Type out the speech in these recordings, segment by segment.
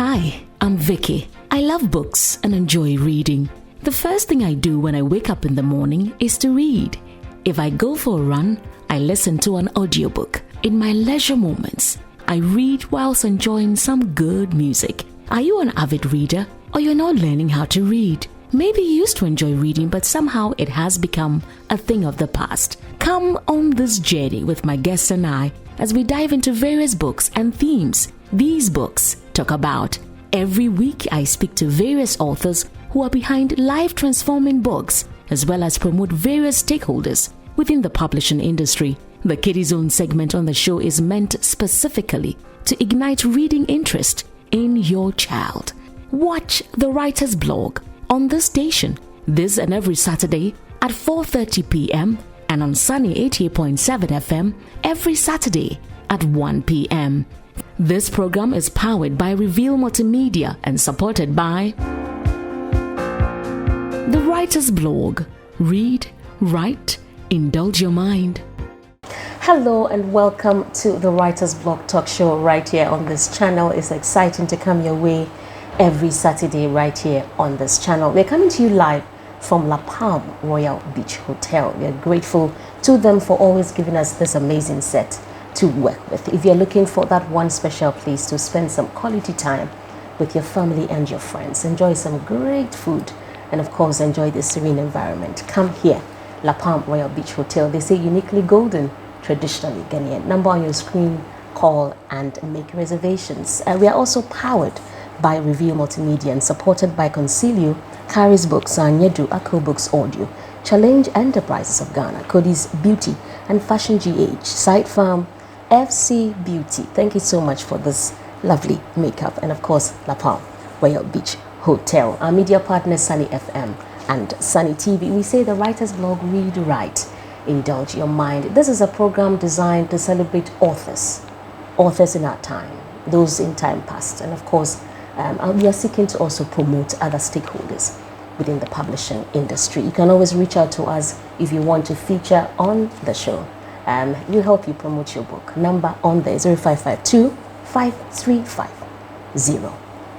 Hi, I'm Vickie. I love books and enjoy reading. The first thing I do when I wake up in the morning is to read. If I go for a run, I listen to an audiobook. In my leisure moments, I read whilst enjoying some good music. Are you an avid reader, or you're not learning how to read? Maybe you used to enjoy reading, but somehow it has become a thing of the past. Come on this journey with my guests and I as we dive into various books and themes these books talk about. Every week, I speak to various authors who are behind life-transforming books, as well as promote various stakeholders within the publishing industry. The Kiddie Zone segment on the show is meant specifically to ignite reading interest in your child. Watch the Writer's Blog on this station this and every Saturday at 4:30 p.m. and on Sunny 88.7 FM every Saturday at 1 p.m. This program is powered by Reveal Multimedia and supported by The Writer's Blog. Read, write, indulge your mind. Hello and welcome to the Writer's Blog talk show right here on this channel. It's exciting to come your way every Saturday right here on this channel. We're coming to you live from La Palm Royal Beach Hotel. We are grateful to them for always giving us this amazing set to work with. If you're looking for that one special place to spend some quality time with your family and your friends, enjoy some great food, and of course enjoy the serene environment, come here. La Palm Royal Beach Hotel. They say uniquely golden, traditionally Ghanaian. Number on your screen, call and make reservations. We are also powered by Review Multimedia and supported by Concilio, Harris Books, Nyedu, Ako Books Audio, Challenge Enterprises of Ghana, Cody's Beauty and Fashion GH, Side Farm, FC Beauty. Thank you so much for this lovely makeup, and of course La Palm Royal Beach Hotel. Our media partners Sunny FM and Sunny TV. We say the Writer's Blog, read, write, indulge your mind. This is a program designed to celebrate authors in our time, those in time past, and of course we are seeking to also promote other stakeholders within the publishing industry. You can always reach out to us if you want to feature on the show. We'll help you promote your book. Number on there, 0552 535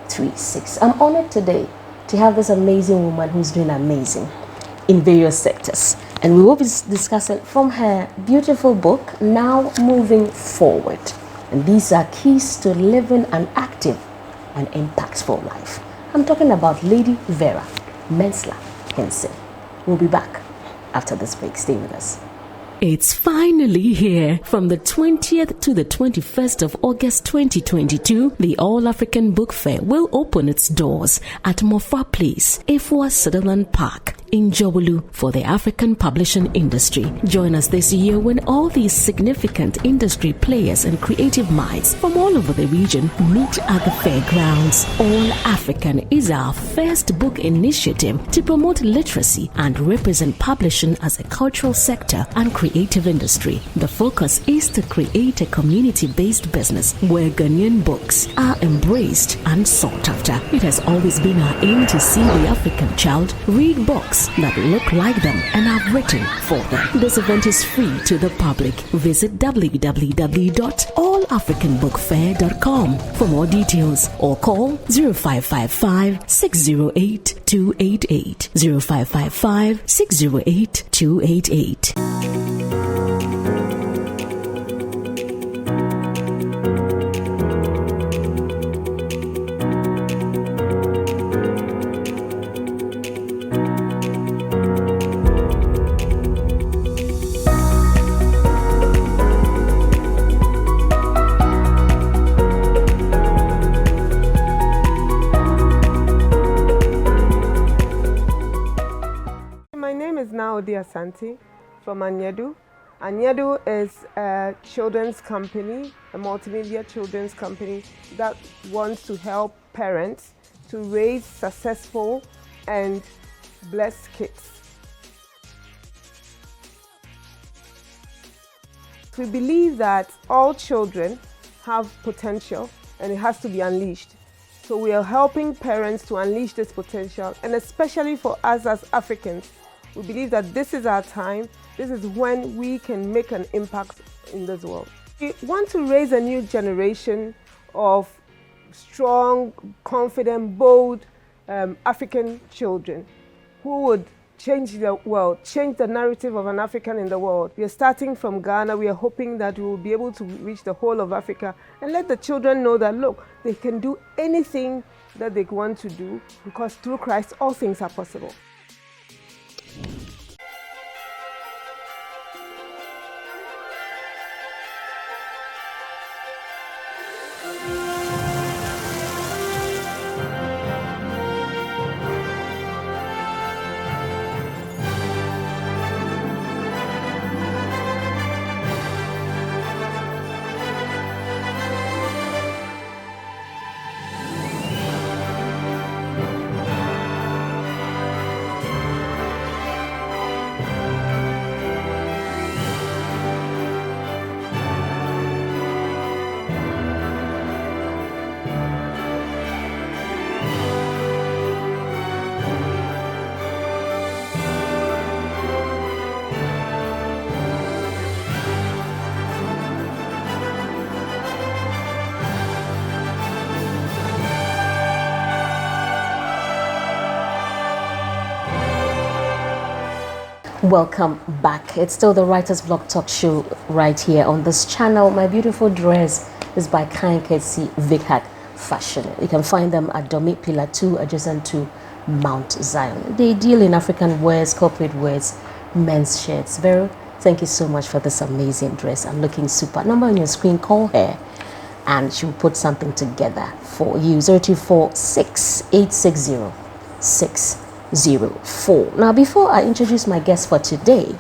036. I'm honored today to have this amazing woman who's doing amazing in various sectors. And we will be discussing from her beautiful book, Now Moving Forward. And these are keys to living an active and impactful life. I'm talking about Lady Vera Metzler-Hinson. We'll be back after this break. Stay with us. It's finally here. From the 20th to the 21st of August 2022, the All-African Book Fair will open its doors at Mofa Place, Efua Sutherland Park in Jobulu for the African publishing industry. Join us this year when all these significant industry players and creative minds from all over the region meet at the fairgrounds. All African is our first book initiative to promote literacy and represent publishing as a cultural sector and creative industry. The focus is to create a community-based business where Ghanaian books are embraced and sought after. It has always been our aim to see the African child read books that look like them and are written for them. This event is free to the public. Visit www.allafricanbookfair.com for more details or call 0555 608 288 0555 608 288. Asante from Anyedu. Anyedu is a children's company, a multimedia children's company that wants to help parents to raise successful and blessed kids. We believe that all children have potential and it has to be unleashed. So we are helping parents to unleash this potential, and especially for us as Africans, we believe that this is our time. This is when we can make an impact in this world. We want to raise a new generation of strong, confident, bold African children who would change the world, change the narrative of an African in the world. We are starting from Ghana. We are hoping that we will be able to reach the whole of Africa and let the children know that, look, they can do anything that they want to do because through Christ, all things are possible. Welcome back. It's still the Writer's Block Talk Show right here on this channel. My beautiful dress is by kind courtesy Vickie Fashion. You can find them at Domi Pillar 2 adjacent to Mount Zion. They deal in African wears, corporate wears, men's shirts. Vero, thank you so much for this amazing dress. I'm looking super. Number on your screen, call her and she'll put something together for you. 024-6860-604. Now, before I introduce my guest for today,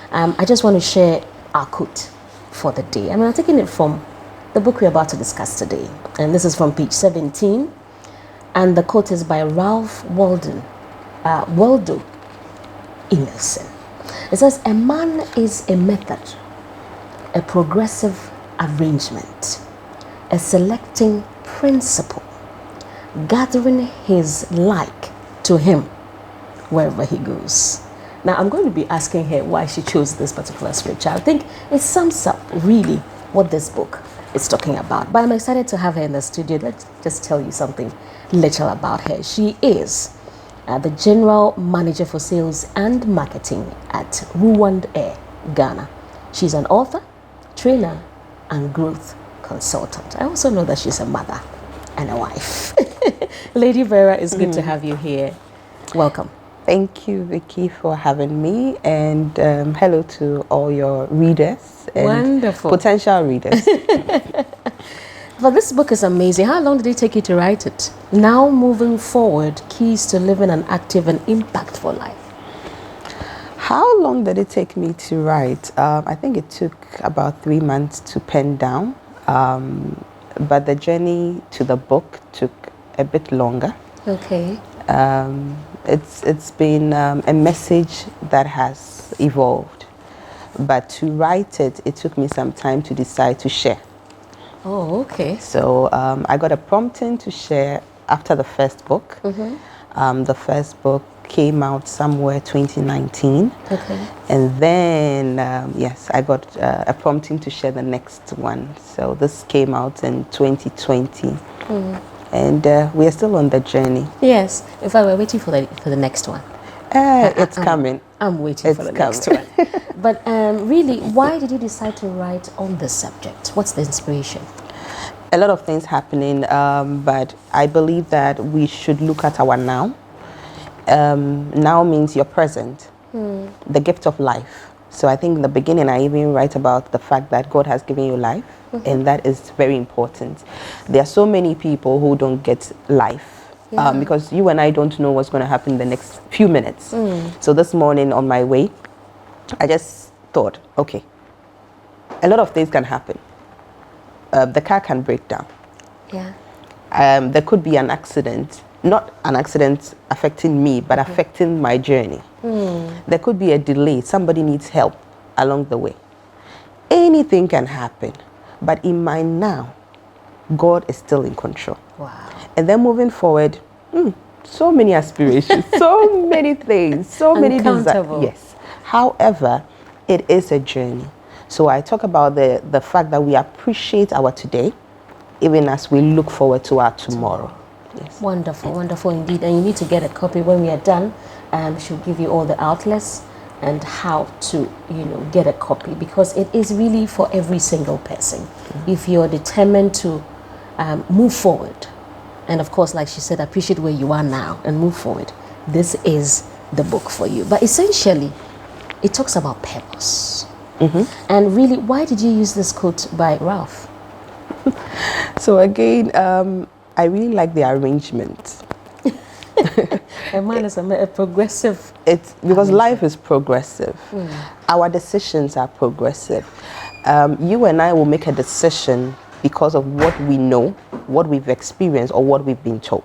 I just want to share our quote for the day. I'm taking it from the book we're about to discuss today, and this is from page 17, and the quote is by Ralph Waldo Emerson. It says, "A man is a method, a progressive arrangement, a selecting principle, gathering his like to him wherever he goes." Now, I'm going to be asking her why she chose this particular scripture. I think it sums up really what this book is talking about. But I'm excited to have her in the studio. Let's just tell you something little about her. She is the General Manager for Sales and Marketing at Ruand Air, Ghana. She's an author, trainer, and growth consultant. I also know that she's a mother and a wife. Lady Vera, it's good to have you here. Welcome. Thank you, Vickie, for having me, and hello to all your readers and Wonderful. Potential readers. But this book is amazing. How long did it take you to write it? Now moving forward, keys to living an active and impactful life. How long did it take me to write? I think it took about 3 months to pen down, but the journey to the book took a bit longer. Okay. It's been a message that has evolved, but to write it, it took me some time to decide to share. Oh, okay. So I got a prompting to share after the first book. The first book came out somewhere 2019. Okay. And then, yes, I got a prompting to share the next one. So this came out in 2020. And we are still on the journey. Yes. In fact, we're waiting for the next one. It's coming. I'm waiting for the next one. But really, why did you decide to write on this subject? What's the inspiration? A lot of things happening, but I believe that we should look at our now. Now means your present, the gift of life. So I think in the beginning, I even write about the fact that God has given you life, and that is very important. There are so many people who don't get life. Because you and I don't know what's going to happen in the next few minutes. So this morning on my way, I just thought, okay, a lot of things can happen. The car can break down. Yeah. There could be an accident, not an accident affecting me, but affecting my journey. There could be a delay. Somebody needs help along the way. Anything can happen. But in my now, God is still in control. Wow. And then moving forward, so many aspirations, so many things, so many desires. Yes. However, it is a journey. So I talk about the fact that we appreciate our today, even as we look forward to our tomorrow. Yes. Wonderful, wonderful indeed. And you need to get a copy when we are done. She'll give you all the outlets and how to, get a copy, because it is really for every single person. If you're determined to move forward, and of course, like she said, appreciate where you are now and move forward, this is the book for you. But essentially, it talks about purpose. And really, why did you use this quote by Ralph? So again, I really like the arrangement. And mine is a progressive. It's because life is progressive. Our decisions are progressive. You and I will make a decision because of what we know, what we've experienced, or what we've been told.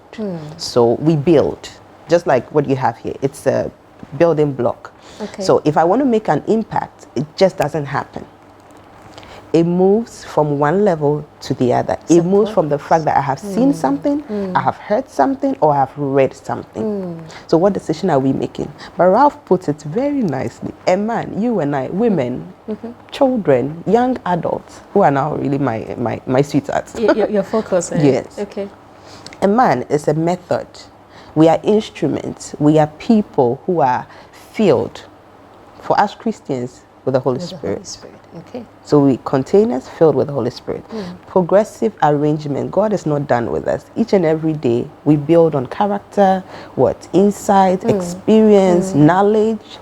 So we build, just like what you have here. It's a building block. Okay. So if I want to make an impact, it just doesn't happen. It moves from one level to the other. It moves from the fact that I have seen something, I have heard something, or I have read something. So what decision are we making? But Ralph puts it very nicely. A man, you and I, women, children, young adults, who are now really my sweethearts. Your focus. Yes. Okay. A man is a method. We are instruments. We are people who are filled, for us Christians, with the Holy Spirit. The Holy Spirit. Okay. So we containers filled with the Holy Spirit. Progressive arrangement. God is not done with us. Each and every day we build on character, insight, experience, knowledge.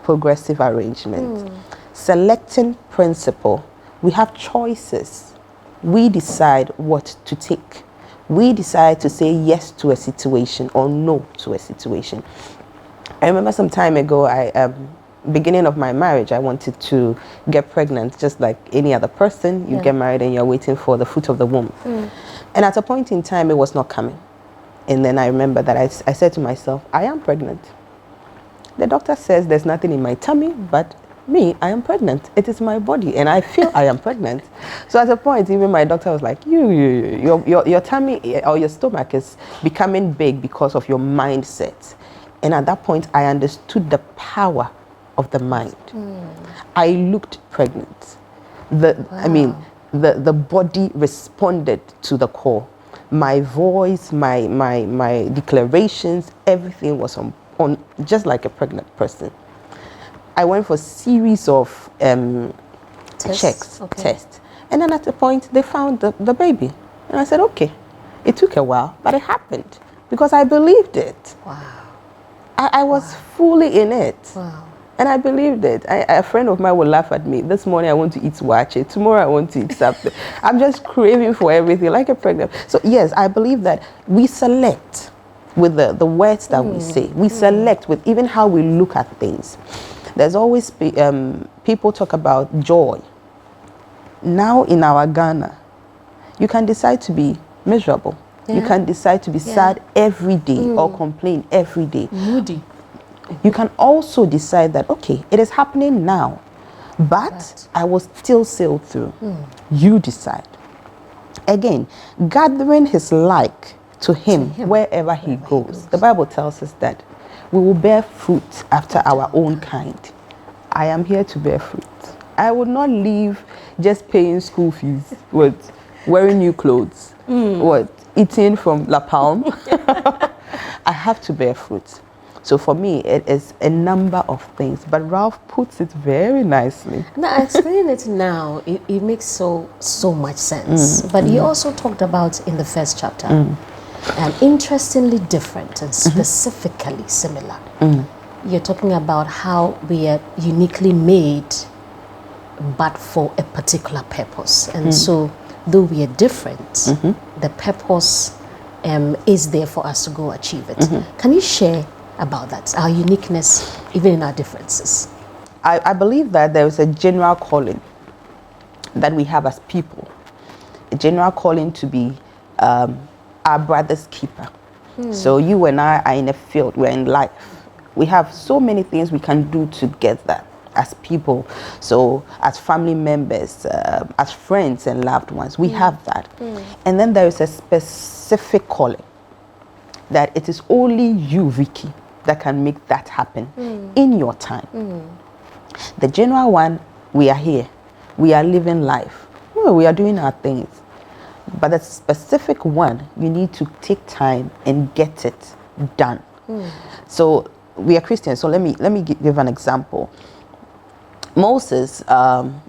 Progressive arrangement. Selecting principle. We have choices. We decide what to take. We decide to say yes to a situation or no to a situation. I remember some time ago, beginning of my marriage, I wanted to get pregnant just like any other person. You get married and you're waiting for the fruit of the womb. And at a point in time, it was not coming. And then I remember that I said to myself, I am pregnant. The doctor says there's nothing in my tummy, but me, I am pregnant. It is my body, and I feel I am pregnant. So at a point, even my doctor was like, your tummy or your stomach is becoming big because of your mindset. And at that point, I understood the power of the mind. I looked pregnant. The body responded to the call. My voice, my declarations, everything was on just like a pregnant person. I went for a series of tests. And then at a point, they found the baby. And I said, okay. It took a while, but it happened because I believed it. Wow. I was fully in it. Wow. And I believed it. A friend of mine would laugh at me. This morning I want to eat wache. Tomorrow I want to eat something. I'm just craving for everything, like a pregnant. So yes, I believe that we select with the words that we say. We select with even how we look at things. There's always people talk about joy. Now in our Ghana, you can decide to be miserable. You can decide to be sad every day or complain every day. Moody. You can also decide that, okay, it is happening now, but I will still sail through. You decide. Again, gathering his like to him wherever he goes. The Bible tells us that we will bear fruit after our own kind. I am here to bear fruit. I would not leave just paying school fees, wearing new clothes, eating from La Palme. I have to bear fruit. So for me, it is a number of things, but Ralph puts it very nicely. Now, explaining it now, it makes so much sense. But you also talked about in the first chapter, interestingly different and specifically similar. You're talking about how we are uniquely made, but for a particular purpose. And so, though we are different, the purpose is there for us to go achieve it. Can you share about that, our uniqueness, even in our differences? I believe that there is a general calling that we have as people, a general calling to be our brother's keeper. So you and I are in a field, we're in life. We have so many things we can do together as people. So as family members, as friends and loved ones, we have that. And then there is a specific calling that it is only you, Vickie, that can make that happen in your time. The general one, we are here. We are living life. We are doing our things. But the specific one, you need to take time and get it done. So we are Christians, so let me give an example. Moses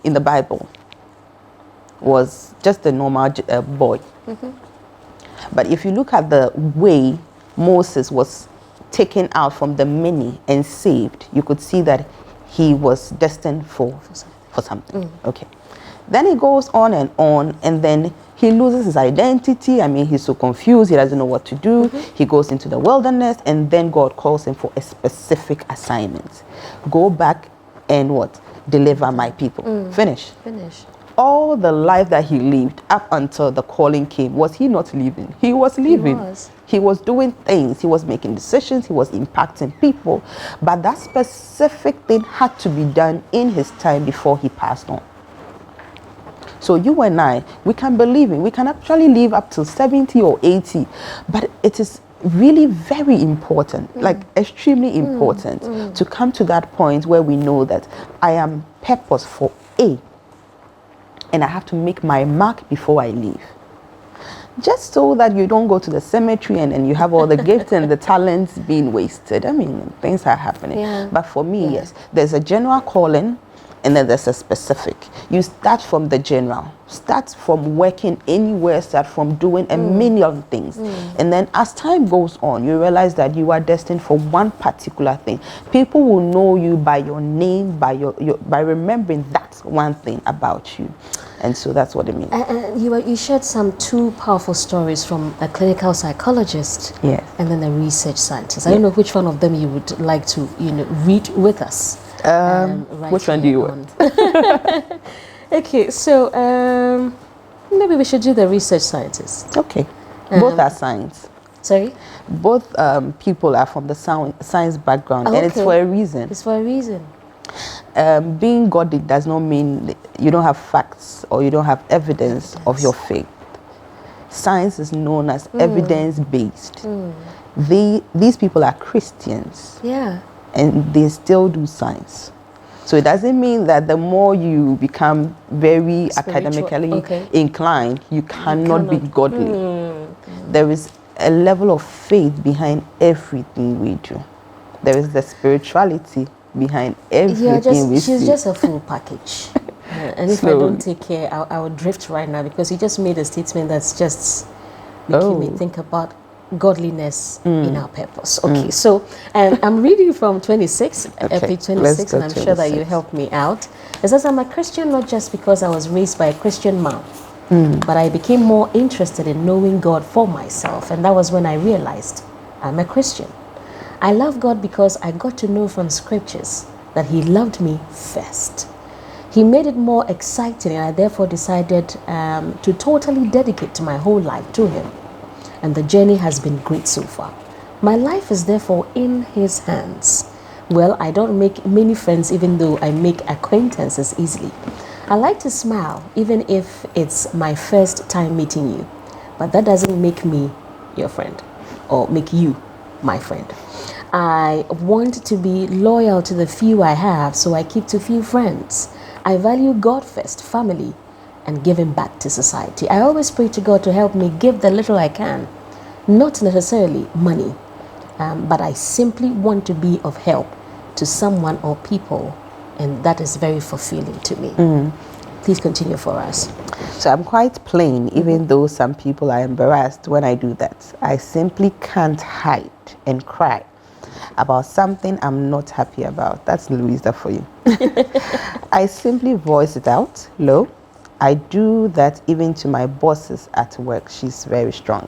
in the Bible was just a normal boy. But if you look at the way Moses was taken out from the many and saved, you could see that he was destined for something. Okay. Then it goes on, and then he loses his identity. I mean, he's so confused. He doesn't know what to do. He goes into the wilderness, and then God calls him for a specific assignment. Go back and what? Deliver my people. Finish. All the life that he lived up until the calling came, was he not living? He was living. He was doing things. He was making decisions. He was impacting people. But that specific thing had to be done in his time before he passed on. So you and I, we can believe in. We can actually live up to 70 or 80. But it is really very important, like extremely important, to come to that point where we know that I am purpose for A. And I have to make my mark before I leave. Just so that you don't go to the cemetery and you have all the gifts and the talents being wasted. I mean, things are happening. But for me, yes, there's a general calling and then there's a specific. You start from the general. Start from working anywhere. Start from doing a million things. And then as time goes on, you realize that you are destined for one particular thing. People will know you by your name, by by remembering that one thing about you. And so that's what it means. You shared some two powerful stories from a clinical psychologist and then a research scientist. I don't know which one of them you would like to read with us. Right, which one do you want? Okay, so maybe we should do the research scientist. Okay. Both are science. Sorry? Both people are from the science background, and it's for a reason. It's for a reason. Being godly does not mean you don't have facts or you don't have evidence of your faith. Science is known as evidence-based. These people are Christians. Yeah. And they still do science. So it doesn't mean that the more you become very academically inclined, you cannot be godly. There is a level of faith behind everything we do. There is the spirituality behind everything we see. She's just a full package. And if I don't take care, I will drift right now, because you just made a statement that's just making me think about godliness in our purpose. Okay, so I'm reading from 26, page 26, and I'm sure that you help me out. It says, I'm a Christian not just because I was raised by a Christian mom, but I became more interested in knowing God for myself, and that was when I realized I'm a Christian. I love God because I got to know from scriptures that He loved me first. He made it more exciting, and I therefore decided to totally dedicate my whole life to Him. And the journey has been great so far. My life is therefore in His hands. Well, I don't make many friends, even though I make acquaintances easily. I like to smile, even if it's my first time meeting you. But that doesn't make me your friend, or make you my friend. I want to be loyal to the few I have, so I keep to few friends. I value God first, family, and giving back to society. I always pray to God to help me give the little I can, not necessarily money, but I simply want to be of help to someone or people, and that is very fulfilling to me. Please continue for us. So I'm quite plain, even though some people are embarrassed when I do that. I simply can't hide and cry about something I'm not happy about. That's Louisa for you. I simply voice it out low. I do that even to my bosses at work. She's very strong.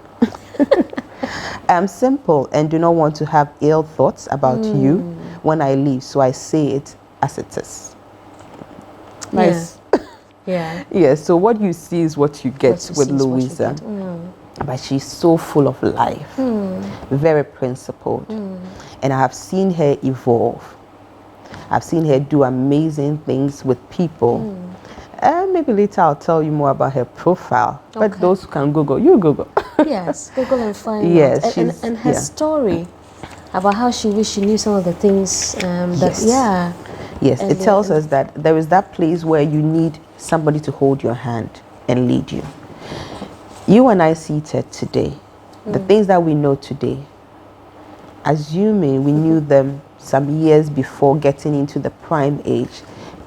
I'm simple and do not want to have ill thoughts about you when I leave, so I say it as it is. Nice. Yeah, so what you see is what you get with Louisa. But she's so full of life, very principled. And I have seen her evolve. I've seen her do amazing things with people. Maybe later I'll tell you more about her profile. But those who can Google, you Google. Yes, Google and find out. And her story about how she wished she knew some of the things Yes, it tells us that there is that place where you need somebody to hold your hand and lead you. You and I seated today, the things that we know today, assuming we knew them some years before getting into the prime age,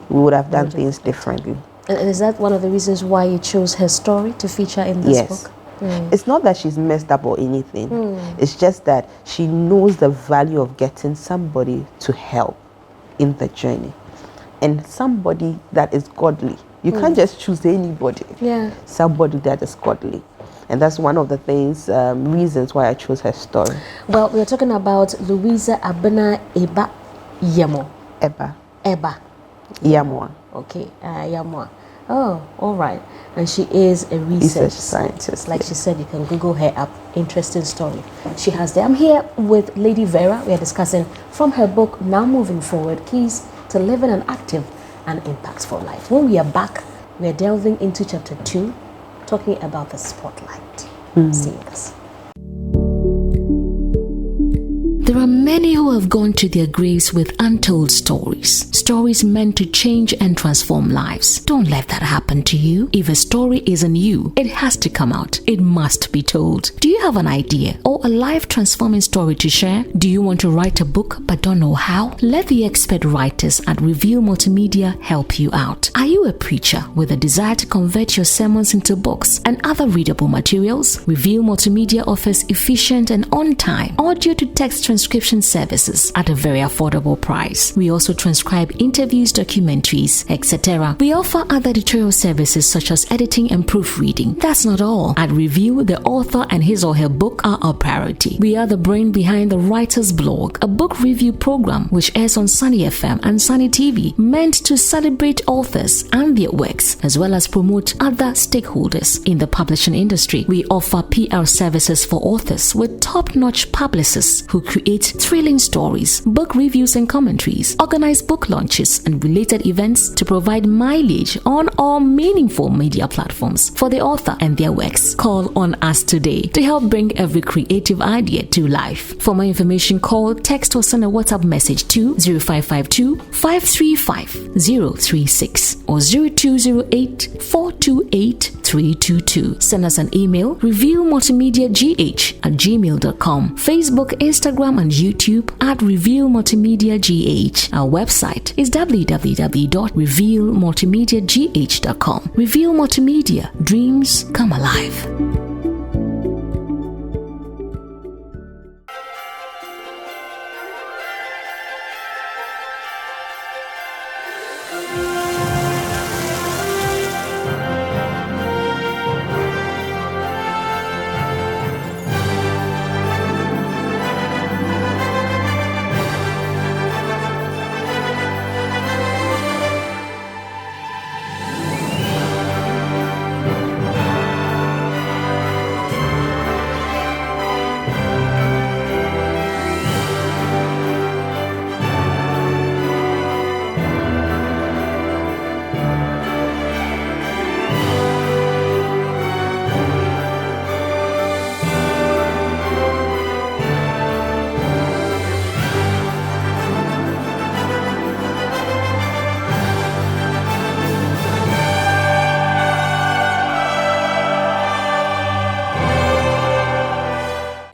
we would have done things differently. And is that one of the reasons why you chose her story to feature in this book? It's not that she's messed up or anything. It's just that she knows the value of getting somebody to help in the journey. And somebody that is godly. You can't just choose anybody. Somebody that is godly. And that's one of the things, reasons why I chose her story. Well, we're talking about Louisa Abena Eba Yamo. Eba Yamoah. Okay, Yamoah. Oh, all right. And she is a research scientist. Like she said, you can Google her up. Interesting story she has there. I'm here with Lady Vera. We are discussing from her book, Now Moving Forward, Keys to Living an Active and Impactful Life. When we are back, we are delving into chapter 2, talking about the spotlight. See this. There are many who have gone to their graves with untold stories. Stories meant to change and transform lives. Don't let that happen to you. If a story isn't you, it has to come out. It must be told. Do you have an idea or a life-transforming story to share? Do you want to write a book but don't know how? Let the expert writers at Reveal Multimedia help you out. Are you a preacher with a desire to convert your sermons into books and other readable materials? Reveal Multimedia offers efficient and on-time audio-to-text transcription services at a very affordable price. We also transcribe interviews, documentaries, etc. We offer other editorial services such as editing and proofreading. That's not all. At Review, the author and his or her book are our priority. We are the brain behind the Writer's Blog, a book review program which airs on Sunny FM and Sunny TV, meant to celebrate authors and their works, as well as promote other stakeholders in the publishing industry. We offer PR services for authors with top-notch publicists who create thrilling stories, book reviews and commentaries, organize book launches and related events to provide mileage on all meaningful media platforms for the author and their works. Call on us today to help bring every creative idea to life. For more information, call, text or send a WhatsApp message to 0552 535 036 or 0208 428 322. Send us an email, revealmultimediagh@gmail.com. Facebook, Instagram and YouTube at Reveal Multimedia GH. Our website is www.revealmultimediagh.com. Reveal Multimedia. Dreams come alive.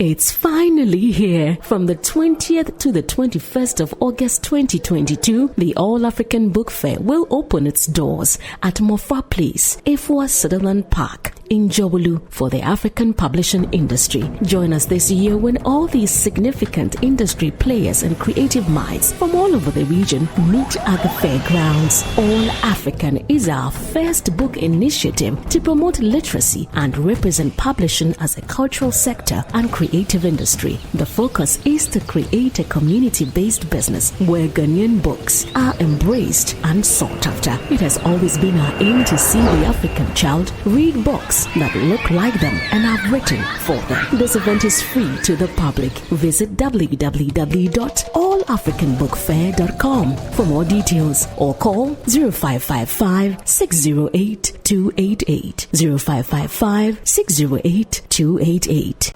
It's finally here. From the 20th to the 21st of August 2022, the All-African Book Fair will open its doors at Mofa Place, Efua Sutherland Park in Jobulu for the African publishing industry. Join us this year when all these significant industry players and creative minds from all over the region meet at the fairgrounds. All African is our first book initiative to promote literacy and represent publishing as a cultural sector and creative industry. The focus is to create a community-based business where Ghanaian books are embraced and sought after. It has always been our aim to see the African child read books that look like them and are written for them. This event is free to the public. Visit www.allafricanbookfair.com for more details or call 0555 608 288 0555 608 288.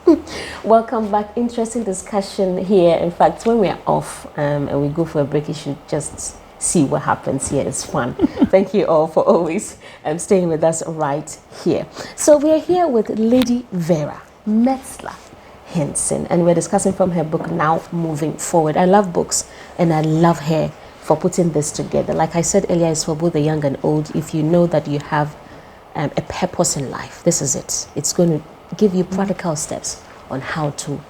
Welcome back. Interesting discussion here. In fact, when we are off and we go for a break, you should just see what happens here. It's fun. Thank you all for always staying with us right here. So we're here with Lady Vera Metzler-Hinson, and we're discussing from her book, Now Moving Forward. I love books, and I love her for putting this together. Like I said earlier, it's for both the young and old. If you know that you have a purpose in life, this is it. It's going to give you practical steps on how to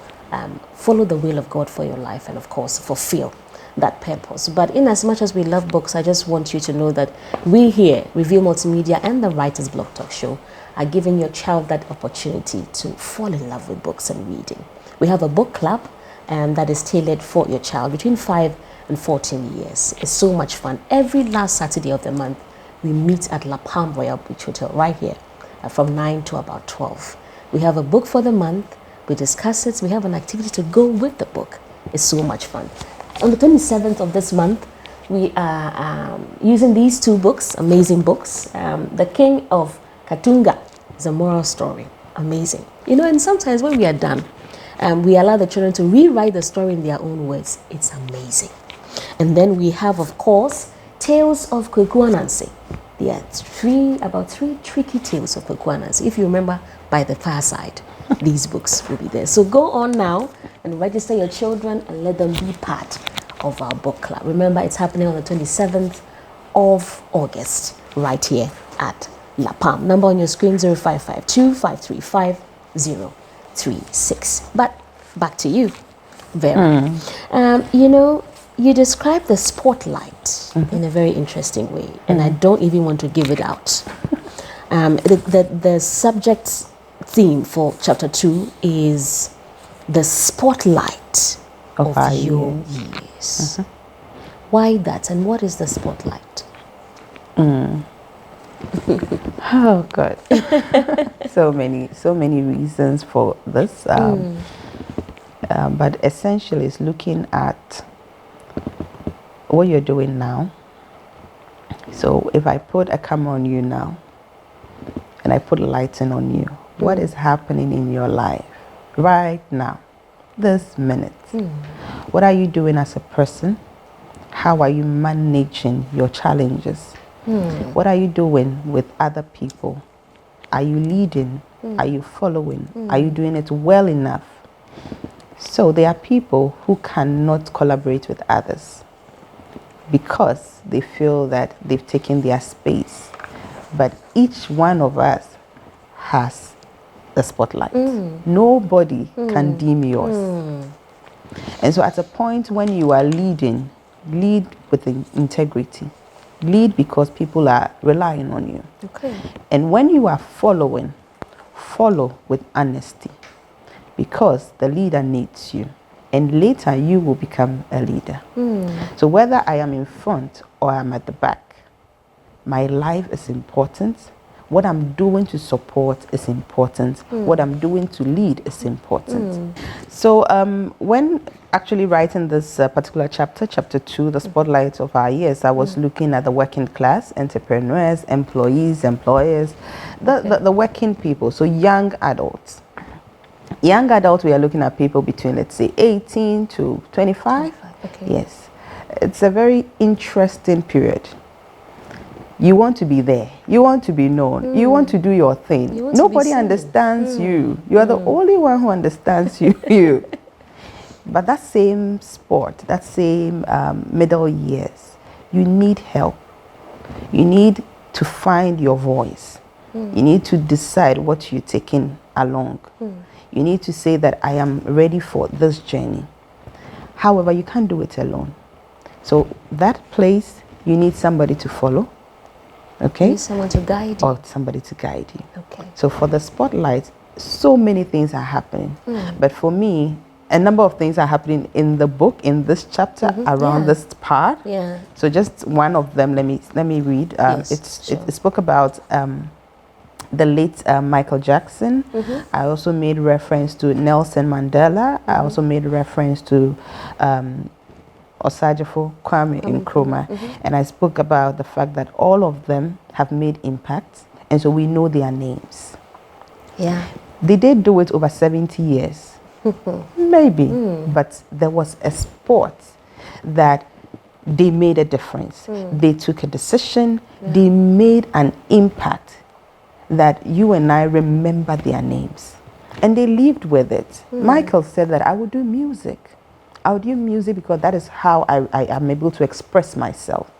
follow the will of God for your life and, of course, fulfill that purpose. But in as much as we love books, I just want you to know that we here, Reveal Multimedia and the Writers Block Talk Show, are giving your child that opportunity to fall in love with books and reading. We have a book club that is tailored for your child between 5 and 14 years. It's so much fun. Every last Saturday of the month, we meet at La Palm Royal Beach Hotel right here from 9 to about 12. We have a book for the month. We discuss it. We have an activity to go with the book. It's so much fun. On the 27th of this month, we are using these two books, amazing books. The King of Katunga is a moral story. Amazing. You know, and sometimes when we are done, we allow the children to rewrite the story in their own words. It's amazing. And then we have, of course, Tales of Kweku Anansi. There are about three tricky tales of Kweku Anansi. If you remember, By the Fireside, these books will be there. So go on now and register your children and let them be part of our book club. Remember, it's happening on the 27th of August, right here at La Palm. Number on your screen, 0552-535-036. But back to you, Vera. You know, you describe the spotlight in a very interesting way, and I don't even want to give it out. The subject theme for chapter 2 is the spotlight of your years. Why that, and what is the spotlight? Oh God, so many reasons for this, but essentially it's looking at what you're doing now. So if I put a camera on you now and I put lighting on you, what is happening in your life right now, this minute? What are you doing as a person? How are you managing your challenges? What are you doing with other people? Are you leading? Are you following? Are you doing it well enough? So there are people who cannot collaborate with others because they feel that they've taken their space. But each one of us has the spotlight. Nobody can dim yours. And so at a point when you are leading, lead with integrity. Lead because people are relying on you. Okay. And when you are following, follow with honesty because the leader needs you. And later you will become a leader. So whether I am in front or I'm at the back, my life is important. What I'm doing to support is important. What I'm doing to lead is important. So when actually writing this particular chapter, chapter 2, the spotlight of our years, I was looking at the working class, entrepreneurs, employees, employers, the working people, so young adults. Young adults, we are looking at people between, let's say, 18 to 25. Okay. Yes. It's a very interesting period. You want to be there. You want to be known. You want to do your thing. Nobody understands you. You are the only one who understands you. But that same sport, that same middle years, you need help. You need to find your voice. You need to decide what you're taking along. You need to say that I am ready for this journey. However, you can't do it alone. So that place, you need somebody to follow. Okay? You need someone to guide you. Or somebody to guide you. Okay. So for the spotlight, so many things are happening. But for me, a number of things are happening in the book, in this chapter, around this part. Yeah. So just one of them, let me read. Yes, It spoke about the late Michael Jackson. I also made reference to Nelson Mandela. I also made reference to Osajifo Kwame Nkrumah. And I spoke about the fact that all of them have made impact. And so we know their names. Yeah. They did do it over 70 years. Maybe. But there was a sport that they made a difference. They took a decision. They made an impact that you and I remember their names. And they lived with it. Michael said that I would do music. I would do music because that is how I am able to express myself.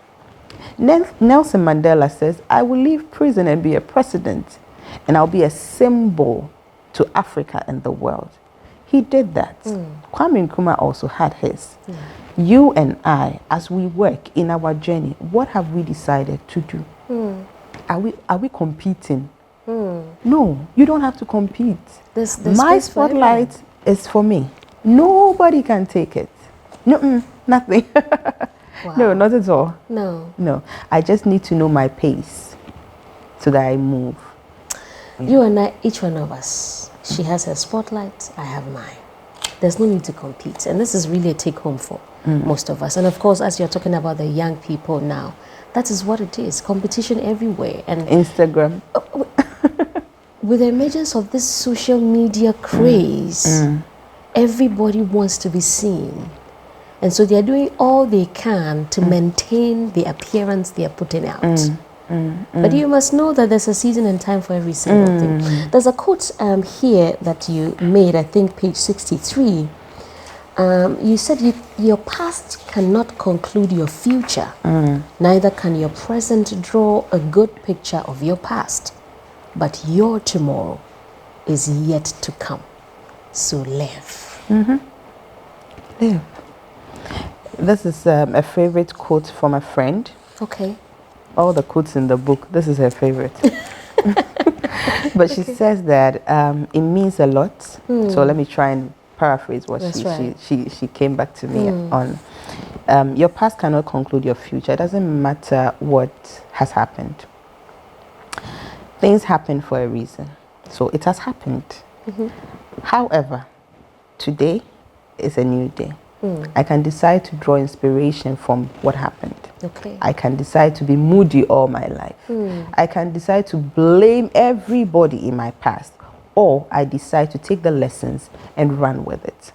Nelson Mandela says, I will leave prison and be a president, and I'll be a symbol to Africa and the world. He did that. Kwame Nkrumah also had his. You and I, as we work in our journey, what have we decided to do? Are we competing? No, you don't have to compete. My spotlight is for me. Nobody can take it. No, nothing. Wow. No, not at all. No. I just need to know my pace so that I move. You and I, each one of us, she has her spotlight, I have mine. There's no need to compete. And this is really a take home for most of us. And of course, as you're talking about the young people now, that is what it is. Competition everywhere. And Instagram. With the emergence of this social media craze, everybody wants to be seen. And so they're doing all they can to maintain the appearance they're putting out. But you must know that there's a season and time for every single thing. There's a quote here that you made, I think page 63. You said your past cannot conclude your future. Neither can your present draw a good picture of your past. But your tomorrow is yet to come. So live. Live. This is a favorite quote from a friend. Okay. All the quotes in the book, this is her favorite. But she says that it means a lot. So let me try and paraphrase what she came back to me on. Your past cannot conclude your future. It doesn't matter what has happened. Things happen for a reason. So it has happened. However, today is a new day. I can decide to draw inspiration from what happened. Okay. I can decide to be moody all my life. I can decide to blame everybody in my past, or I decide to take the lessons and run with it.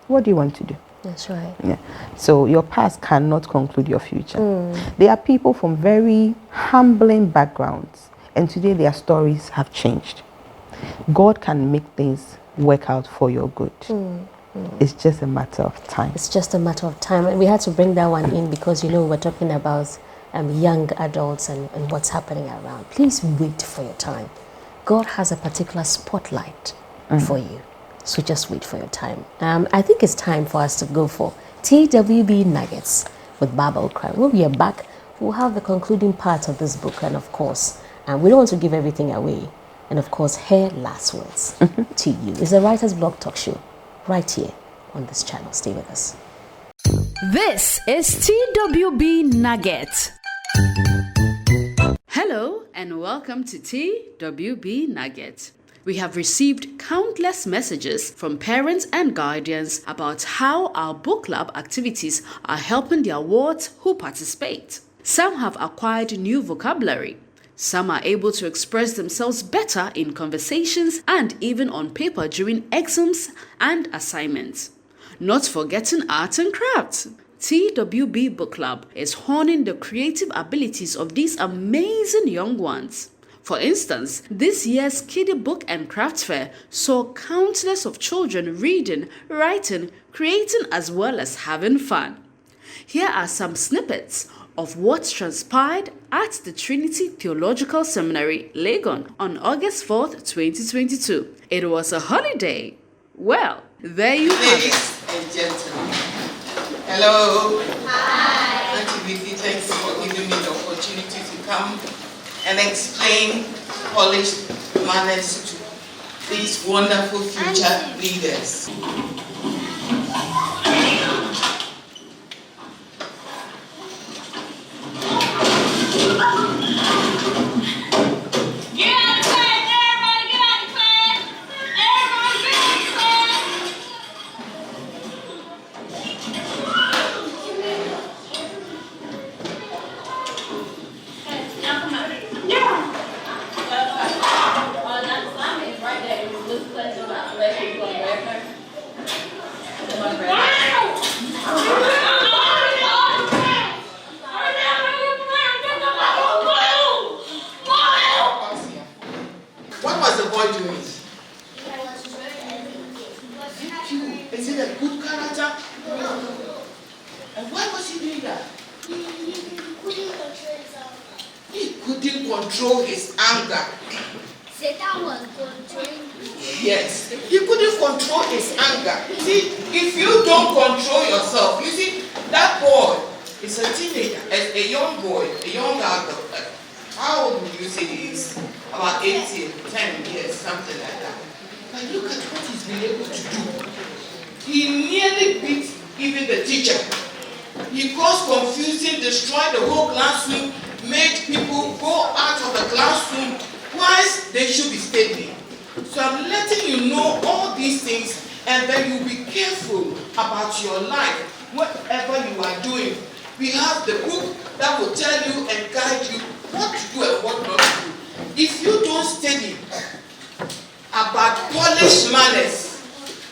What do you want to do? That's right. Yeah. So your past cannot conclude your future. There are people from very humbling backgrounds, and today their stories have changed. God can make things work out for your good. It's just a matter of time. It's just a matter of time. And we had to bring that one in because, we're talking about young adults and what's happening around. Please wait for your time. God has a particular spotlight for you. So just wait for your time. I think it's time for us to go for TWB Nuggets with Baba Okra. When we are back, we'll have the concluding part of this book. And of course, we don't want to give everything away. And of course, her last words to you. It's a Writer's Blog Talk Show right here on this channel. Stay with us. This is TWB Nugget. Hello and welcome to TWB Nugget. We have received countless messages from parents and guardians about how our book club activities are helping their wards who participate. Some have acquired new vocabulary. Some are able to express themselves better in conversations and even on paper during exams and assignments. Not forgetting art and crafts. TWB Book Club is honing the creative abilities of these amazing young ones. For instance, this year's Kiddie Book and Craft Fair saw countless of children reading, writing, creating as well as having fun. Here are some snippets of what transpired at the Trinity Theological Seminary, Legon, on August 4th, 2022. It was a holiday. Well, there you have it. Ladies and gentlemen, hello. Hi. Auntie Vickie, thanks for giving me the opportunity to come and explain polished manners to these wonderful future leaders. Is it a good character? And why was he doing that? He couldn't control his anger. Satan was controlling him. Yes, he couldn't control his anger. See, if you don't control yourself, you see, that boy is a teenager, a young boy, a young girl. How old would you say he is? About 18, 10 years, something like that. But look at what he's been able to do. He nearly beat even the teacher. He caused confusion, destroyed the whole classroom, made people go out of the classroom whilst they should be studying. So I'm letting you know all these things, and then you be careful about your life, whatever you are doing. We have the book that will tell you and guide you what to do and what not to do. If you don't study about polished manners,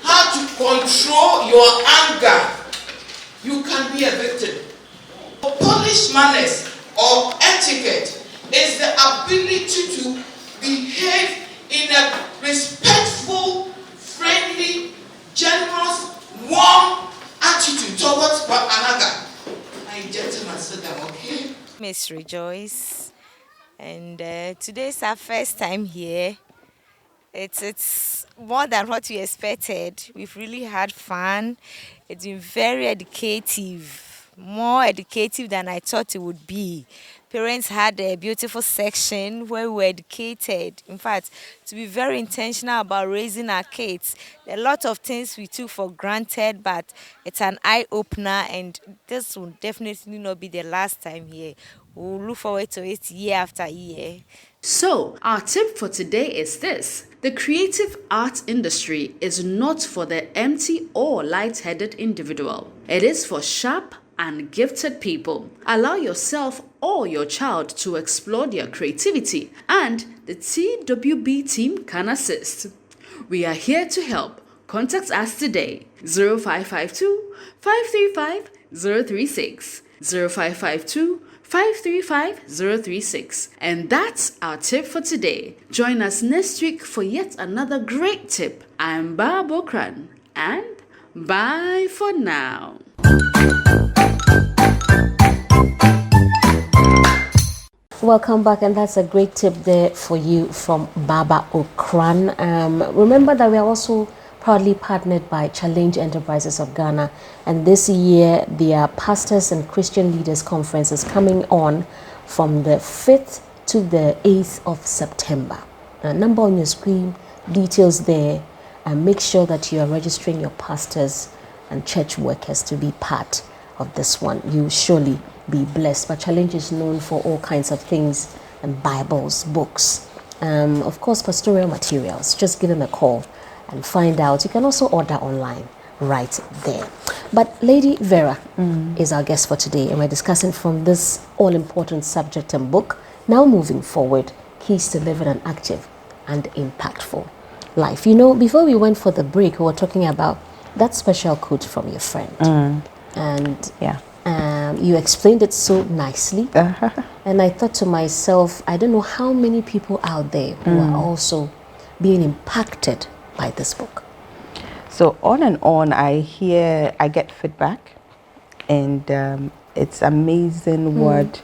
how to control your anger, you can be a victim. Polished manners or etiquette is the ability to behave in a respectful, friendly, generous, warm attitude towards one another. I gentlemen, sit down, okay? Miss Rejoice, and today's our first time here. It's more than what we expected. We've really had fun. It's been very educative, more educative than I thought it would be. Parents had a beautiful section where we were educated. In fact, to be very intentional about raising our kids. A lot of things we took for granted, but it's an eye-opener, and this will definitely not be the last time here. We'll look forward to it year after year. So, our tip for today is this. The creative art industry is not for the empty or light-headed individual. It is for sharp and gifted people. Allow yourself or your child to explore their creativity, and the TWB team can assist. We are here to help. Contact us today. 0552 535 036 0552 535 036. And that's our tip for today. Join us next week for yet another great tip. I'm Barb Okran, and bye for now. Welcome back, and that's a great tip there for you from Baba Okran. Remember that we are also proudly partnered by Challenge Enterprises of Ghana, and this year their Pastors and Christian Leaders Conference is coming on from the 5th to the 8th of September. Number on your screen, details there, and make sure that you are registering your pastors and church workers to be part of this one. You surely be blessed. But Challenge is known for all kinds of things, and Bibles, books, of course pastoral materials. Just give them a call and find out. You can also order online right there. But Lady Vera is our guest for today, and we're discussing from this all-important subject and book, now moving forward, keys to living an active and impactful life. You know, before we went for the break, we were talking about that special quote from your friend. And Yeah. you explained it so nicely. And I thought to myself, I don't know how many people out there who are also being impacted by this book. So on and on, I get feedback, and it's amazing what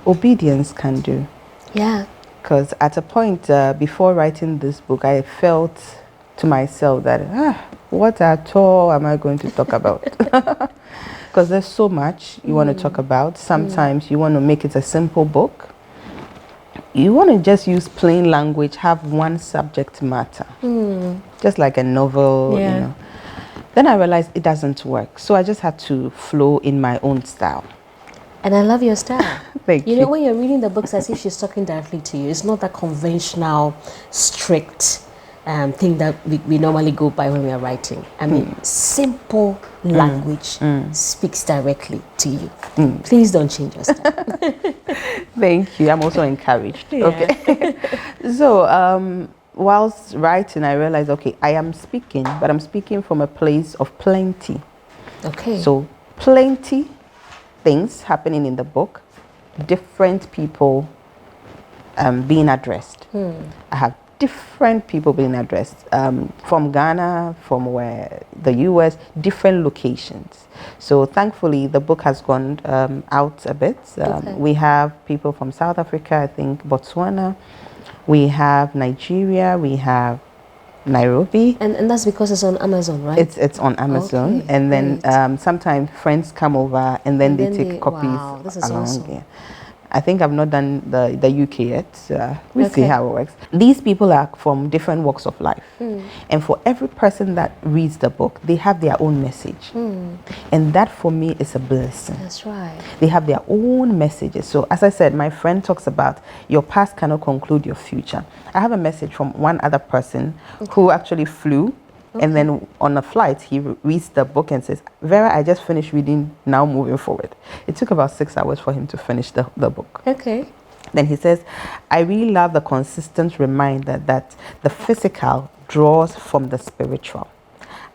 obedience can do. Yeah. Because at a point before writing this book, I felt to myself that, what at all am I going to talk about? Because there's so much you want to talk about. Sometimes you want to make it a simple book. You want to just use plain language, have one subject matter, just like a novel, you know. Then I realized it doesn't work. So I just had to flow in my own style. And I love your style. Thank you. You know, when you're reading the books as if she's talking directly to you, it's not that conventional, strict thing that we normally go by when we are writing. I mean, simple language speaks directly to you. Please don't change your style. Thank you. I'm also encouraged. Okay. So, whilst writing, I realized, okay, I am speaking, but I'm speaking from a place of plenty. Okay. So, plenty things happening in the book, different people being addressed. I have different people being addressed, from Ghana, from where the US, different locations. So thankfully, the book has gone out a bit. We have people from South Africa, I think Botswana, we have Nigeria, we have Nairobi. And that's because it's on Amazon, right? It's on Amazon. Okay, and then sometimes friends come over and then they take copies wow, this is along. awesome. Yeah. I think I've not done the UK yet. We'll see how it works. These people are from different walks of life. And for every person that reads the book, they have their own message. And that for me is a blessing. That's right. They have their own messages. So as I said, my friend talks about your past cannot conclude your future. I have a message from one other person who actually flew. And then on a flight, he reads the book and says, Vera, I just finished reading Now Moving Forward. It took about 6 hours for him to finish the book. Okay. Then he says, I really love the consistent reminder that the physical draws from the spiritual.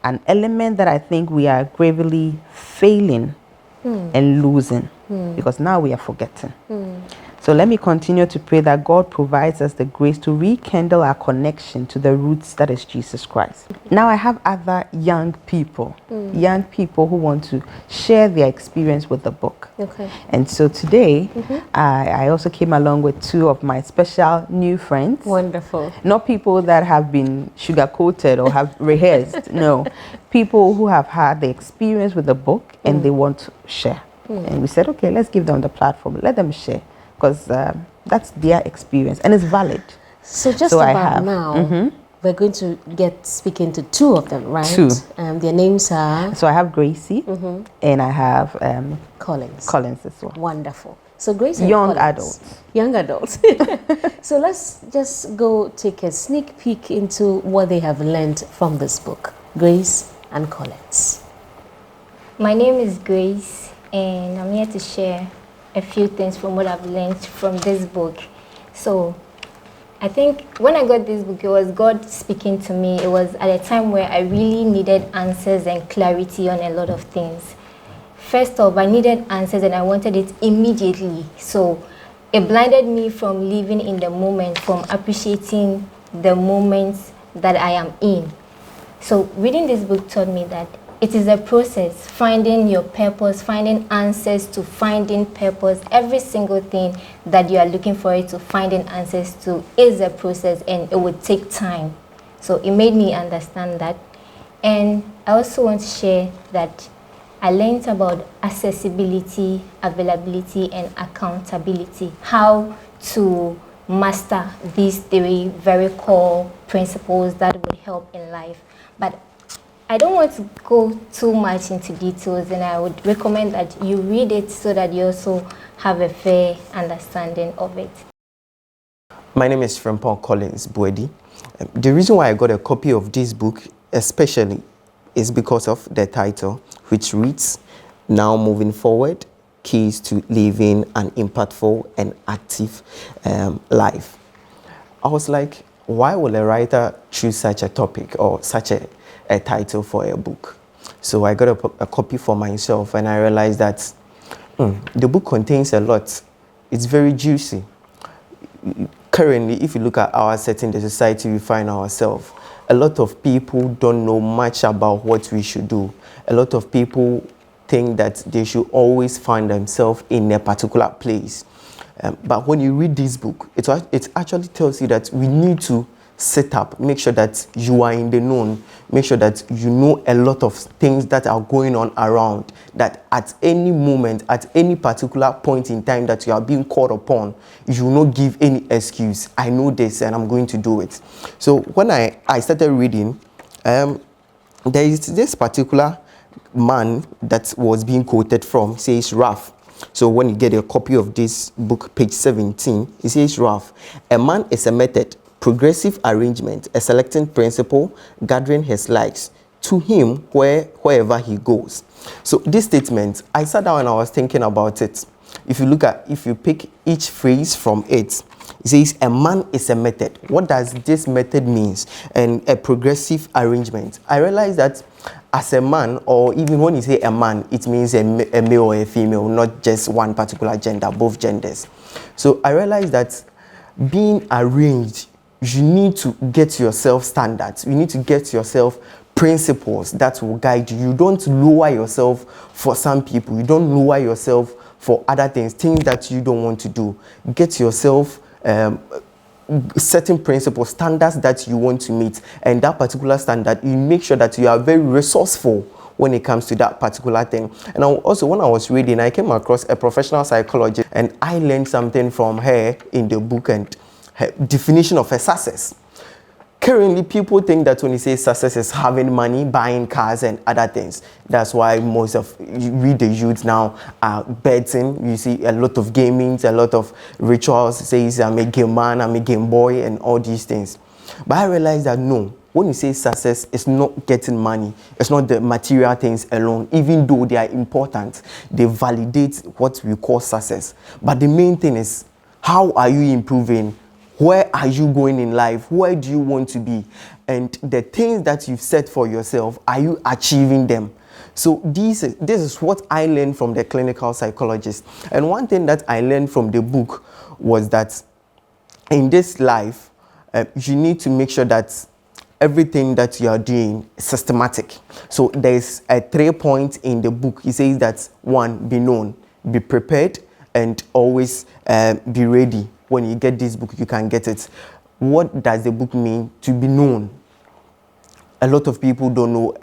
An element that I think we are gravely failing and losing because now we are forgetting. So let me continue to pray that God provides us the grace to rekindle our connection to the roots that is Jesus Christ. Now I have other young people who want to share their experience with the book. Okay. And so today, I also came along with two of my special new friends. Wonderful. Not people that have been sugar-coated or have rehearsed. No, people who have had the experience with the book and they want to share. And we said, okay, let's give them the platform. Let them share. Because that's their experience and it's valid. So just about now, we're going to get speaking to two of them, right? Two. Their names are? So I have Gracie and I have Collins. Collins as well. Wonderful. So Gracie and Young Collins. adults. Young adults. So let's just go take a sneak peek into what they have learned from this book. Grace and Collins. My name is Grace and I'm here to share a few things from what I've learned from this book. So I think when I got this book, it was God speaking to me. It was at a time where I really needed answers and clarity on a lot of things. First off, I needed answers and I wanted it immediately. So it blinded me from living in the moment, from appreciating the moments that I am in. So reading this book taught me that it is a process, finding your purpose, finding answers to finding purpose. Every single thing that you are looking for it to finding answers to is a process and it would take time. So it made me understand that. And I also want to share that I learned about accessibility, availability, and accountability. How to master these three very core principles that would help in life. But I don't want to go too much into details, and I would recommend that you read it so that you also have a fair understanding of it. My name is Frimpong Collins Buedi. The reason why I got a copy of this book especially is because of the title, which reads, Now Moving Forward, Keys to Living an Impactful and Active Life. I was like, why would a writer choose such a topic or such a title for a book? So I got a copy for myself and I realized that the book contains a lot. It's very juicy. Currently, if you look at our setting, the society we find ourselves, a lot of people don't know much about what we should do. A lot of people think that they should always find themselves in a particular place. But when you read this book, it actually tells you that we need to set up, make sure that you are in the known, make sure that you know a lot of things that are going on around, that at any moment, at any particular point in time that you are being called upon, you will not give any excuse. I know this and I'm going to do it. So when I started reading, there is this particular man that was being quoted from, says Ralph. So when you get a copy of this book, page 17, it says Ralph, a man is a method, progressive arrangement, a selecting principle, gathering his likes, to him wherever he goes. So this statement, I sat down and I was thinking about it. If you pick each phrase from it, it says a man is a method. What does this method means? And a progressive arrangement. I realized that as a man, or even when you say a man, it means a male or a female, not just one particular gender, both genders. So I realized that being arranged you need to get yourself standards. You need to get yourself principles that will guide you. You don't lower yourself for some people. You don't lower yourself for other things that you don't want to do. Get yourself certain principles, standards that you want to meet, and that particular standard, you make sure that you are very resourceful when it comes to that particular thing. And also, when I was reading, I came across a professional psychologist, and I learned something from her in the book and her definition of a success. Currently, people think that when you say success is having money, buying cars and other things. That's why most of the youth now are betting. You see a lot of gaming, a lot of rituals. Says I'm a game man, I'm a game boy, and all these things. But I realized that no, when you say success, it's not getting money. It's not the material things alone. Even though they are important, they validate what we call success. But the main thing is, how are you improving? Where are you going in life? Where do you want to be? And the things that you've set for yourself, are you achieving them? So this is what I learned from the clinical psychologist. And one thing that I learned from the book was that in this life, you need to make sure that everything that you are doing is systematic. So there's a 3 points in the book. He says that 1, be known, be prepared, and always be ready. When you get this book, you can get it. What does the book mean? To be known. A lot of people don't know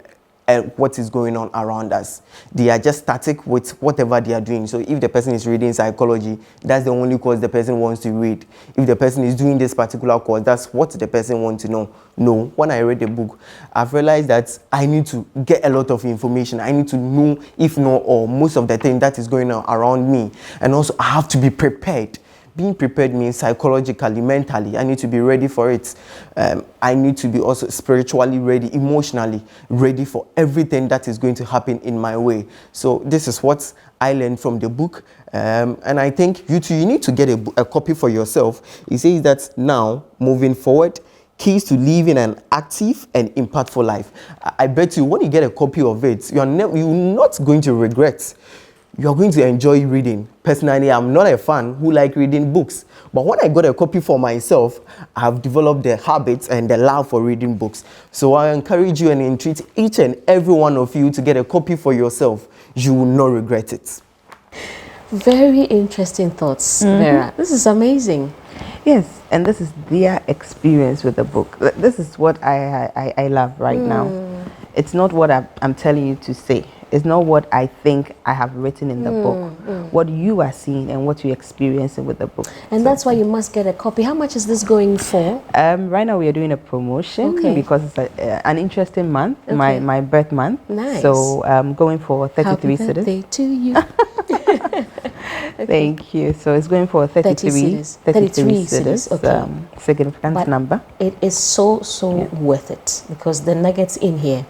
what is going on around us. They are just static with whatever they are doing. So if the person is reading psychology, that's the only course the person wants to read. If the person is doing this particular course, that's what the person wants to know. No, when I read the book, I've realized that I need to get a lot of information. I need to know, if not all, most of the things that is going on around me. And also, I have to be prepared. Being prepared means psychologically, mentally, I need to be ready for it. I need to be also spiritually ready, emotionally ready for everything that is going to happen in my way. So this is what I learned from the book. And I think you too, you need to get a copy for yourself. It says that now, moving forward, keys to living an active and impactful life. I bet you when you get a copy of it, you're not going to regret. You're going to enjoy reading. Personally, I'm not a fan who like reading books. But when I got a copy for myself, I've developed the habits and the love for reading books. So I encourage you and entreat each and every one of you to get a copy for yourself. You will not regret it. Very interesting thoughts, Vera. This is amazing. Yes, and this is their experience with the book. This is what I love right now. It's not what I'm telling you to say. It's not what I think I have written in the book. What you are seeing and what you're experiencing with the book. And that's why you must get a copy. How much is this going for? Right now we are doing a promotion because it's an interesting month, my birth month. Nice. So I'm going for 33 Happy cities. Birthday to you. Thank you. So it's going for 33 cities. Significant but number. It is so worth it because the nuggets in here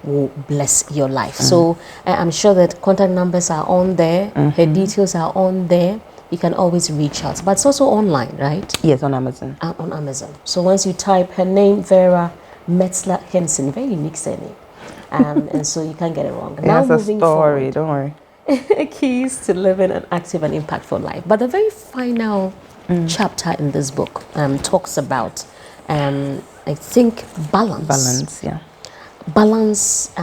will bless your life. So I'm sure that contact numbers are on there, her details are on there. You can always reach out, but it's also online, right? Yes, on Amazon. On Amazon. So once you type her name, Vera Metzler-Hinson, very unique surname, and so you can't get it wrong. Now it's a story. Forward, don't worry. Keys to living an active and impactful life. But the very final chapter in this book talks about, I think, balance. Balance, yeah. Balance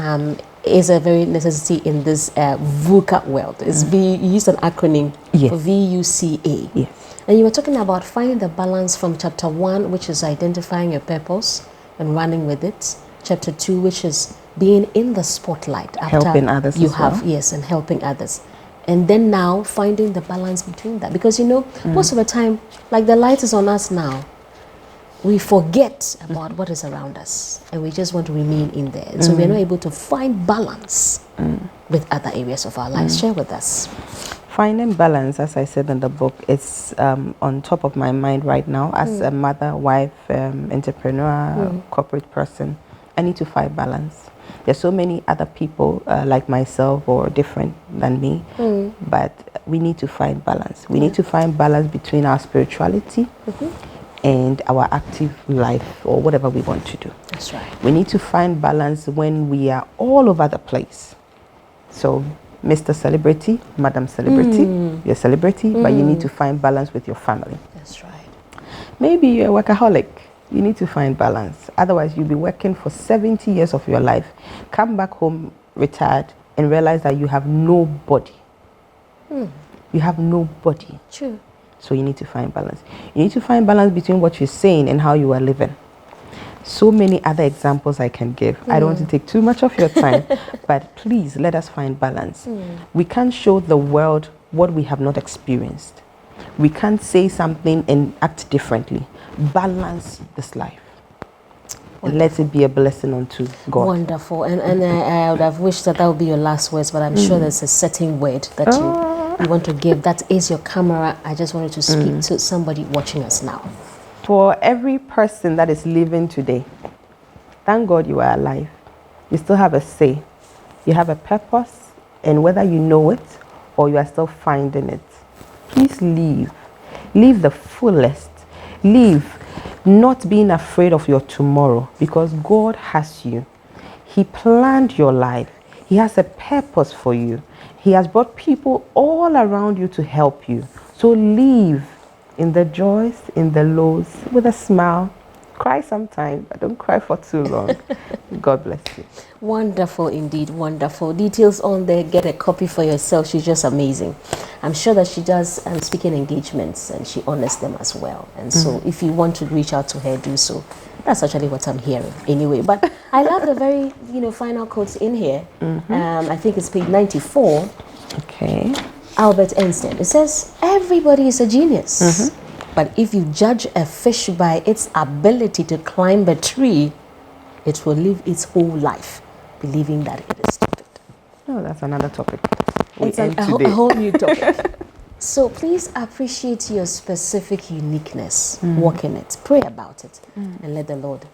is a very necessity in this VUCA world. It's you used an acronym for VUCA. Yes. And you were talking about finding the balance from chapter 1, which is identifying your purpose and running with it. Chapter 2, which is being in the spotlight. After helping others you as have, well. yes, and helping others. And then now finding the balance between that. Because, you know, most of the time, like the light is on us now, we forget about what is around us and we just want to remain in there. And so we're not able to find balance with other areas of our lives. Share with us. Finding balance, as I said in the book, is on top of my mind right now as a mother, wife, entrepreneur, corporate person. I need to find balance. There's so many other people like myself or different than me, but we need to find balance. We need to find balance between our spirituality and our active life or whatever we want to do. That's right. We need to find balance when we are all over the place. So, Mr. Celebrity, Madam Celebrity, you're a celebrity, but you need to find balance with your family. That's right. Maybe you're a workaholic. You need to find balance. Otherwise, you'll be working for 70 years of your life, come back home retired, and realize that you have nobody. You have nobody. True. So you need to find balance. You need to find balance between what you're saying and how you are living. So many other examples I can give. I don't want to take too much of your time, but please let us find balance. We can't show the world what we have not experienced. We can't say something and act differently. Balance this life. And let it be a blessing unto God. Wonderful. And I would have wished that would be your last words, but I'm sure there's a certain word that you want to give. That is your camera. I just wanted to speak to somebody watching us now. For every person that is living today, thank God you are alive. You still have a say. You have a purpose, and whether you know it or you are still finding it, please live. Live the fullest. Live not being afraid of your tomorrow, because God has you. He planned your life. He has a purpose for you. He has brought people all around you to help you. So live in the joys, in the lows, with a smile. Cry sometime, but don't cry for too long. God bless you. Wonderful indeed, wonderful. Details on there, get a copy for yourself. She's just amazing. I'm sure that she does speaking engagements and she honors them as well. And so if you want to reach out to her, do so. That's actually what I'm hearing anyway. But I love the very, final quotes in here. I think it's page 94. Okay. Albert Einstein. It says, everybody is a genius. But if you judge a fish by its ability to climb a tree, it will live its whole life believing that it is stupid. Oh, that's another topic. It's a whole new topic. So please appreciate your specific uniqueness. Walk in it. Pray about it. And let the Lord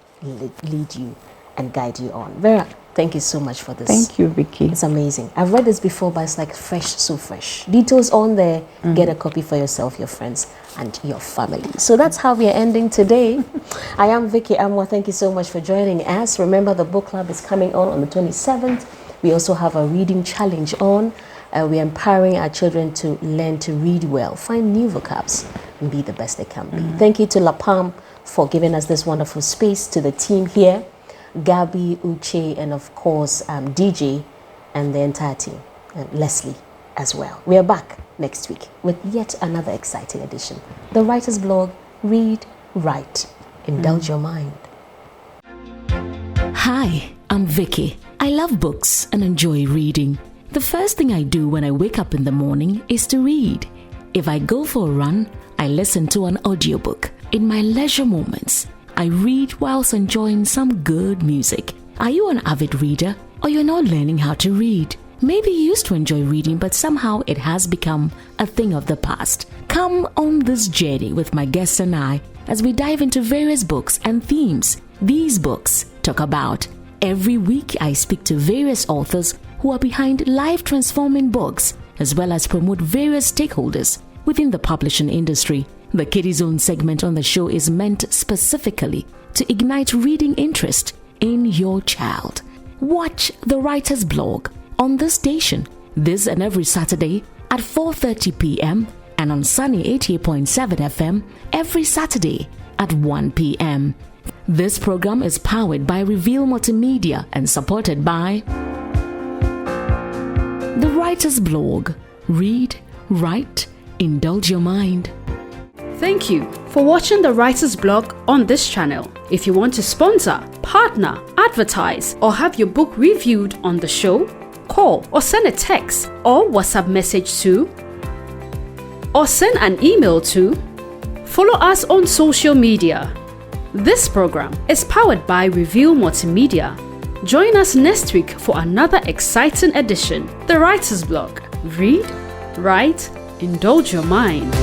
lead you and guide you on. Vera, thank you so much for this. Thank you, Vickie. It's amazing. I've read this before, but it's like fresh, so fresh. Details on there. Get a copy for yourself, your friends, and your family. So that's how we are ending today. I am Vickie Amoah. Thank you so much for joining us. Remember, the book club is coming on the 27th. We also have a reading challenge on. We're empowering our children to learn to read well, find new vocabs, and be the best they can be. Thank you to La Palm for giving us this wonderful space, to the team here, Gabby, Uche, and of course DJ and the entire team, and Leslie as well. We are back next week with yet another exciting edition. The Writer's Blog, read, write, indulge your mind. Hi, I'm Vickie. I love books and enjoy reading. The first thing I do when I wake up in the morning is to read. If I go for a run, I listen to an audiobook. In my leisure moments, I read whilst enjoying some good music. Are you an avid reader, or you're not learning how to read? Maybe you used to enjoy reading, but somehow it has become a thing of the past. Come on this journey with my guests and I as we dive into various books and themes these books talk about. Every week, I speak to various authors who are behind life-transforming books, as well as promote various stakeholders within the publishing industry. The Kiddie Zone segment on the show is meant specifically to ignite reading interest in your child. Watch The Writer's Blog on this station this and every Saturday at 4:30 p.m. and on Sunny 88.7 FM every Saturday at 1 p.m. This program is powered by Reveal Multimedia and supported by The Writer's Blog. Read, write, indulge your mind. Thank you for watching The Writer's Blog on this channel. If you want to sponsor, partner, advertise, or have your book reviewed on the show, call or send a text or WhatsApp message to, or send an email to, follow us on social media. This program is powered by Reveal Multimedia. Join us next week for another exciting edition. The Writer's Blog. Read, write, indulge your mind.